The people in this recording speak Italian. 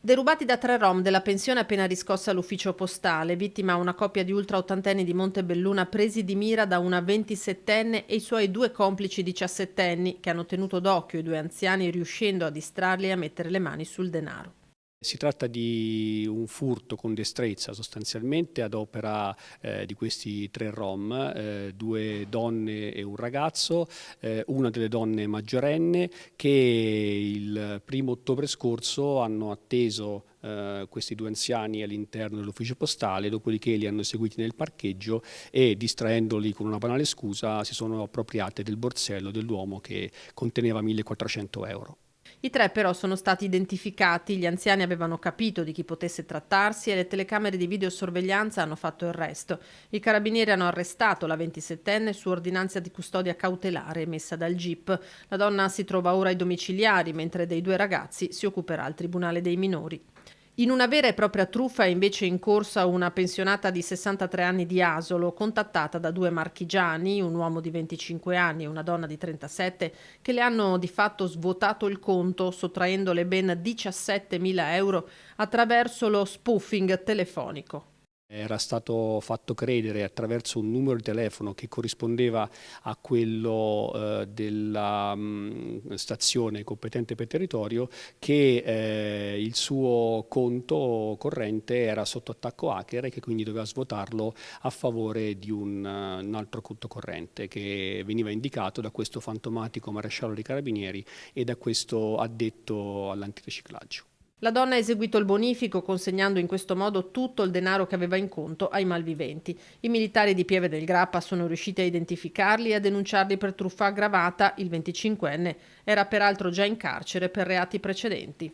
Derubati da 3 rom della pensione appena riscossa all'ufficio postale, vittima una coppia di ultraottantenni di Montebelluna presi di mira da una 27enne e i suoi 2 complici 17enni che hanno tenuto d'occhio i 2 anziani riuscendo a distrarli e a mettere le mani sul denaro. Si tratta di un furto con destrezza sostanzialmente ad opera di questi 3 rom, 2 donne e un ragazzo, una delle donne maggiorenne che il 1° ottobre scorso hanno atteso questi 2 anziani all'interno dell'ufficio postale, dopodiché li hanno seguiti nel parcheggio e distraendoli con una banale scusa si sono appropriate del borsello dell'uomo che conteneva 1.400 euro. I 3 però sono stati identificati, gli anziani avevano capito di chi potesse trattarsi e le telecamere di videosorveglianza hanno fatto il resto. I carabinieri hanno arrestato la 27enne su ordinanza di custodia cautelare emessa dal GIP. La donna si trova ora ai domiciliari, mentre dei 2 ragazzi si occuperà il Tribunale dei minori. In una vera e propria truffa è invece in corsa una pensionata di 63 anni di Asolo, contattata da 2 marchigiani, un uomo di 25 anni e una donna di 37, che le hanno di fatto svuotato il conto, sottraendole ben 17.000 euro attraverso lo spoofing telefonico. Era stato fatto credere attraverso un numero di telefono che corrispondeva a quello della stazione competente per territorio che il suo conto corrente era sotto attacco hacker e che quindi doveva svuotarlo a favore di un altro conto corrente che veniva indicato da questo fantomatico maresciallo dei carabinieri e da questo addetto all'antiriciclaggio. La donna ha eseguito il bonifico consegnando in questo modo tutto il denaro che aveva in conto ai malviventi. I militari di Pieve del Grappa sono riusciti a identificarli e a denunciarli per truffa aggravata. Il 25enne era peraltro già in carcere per reati precedenti.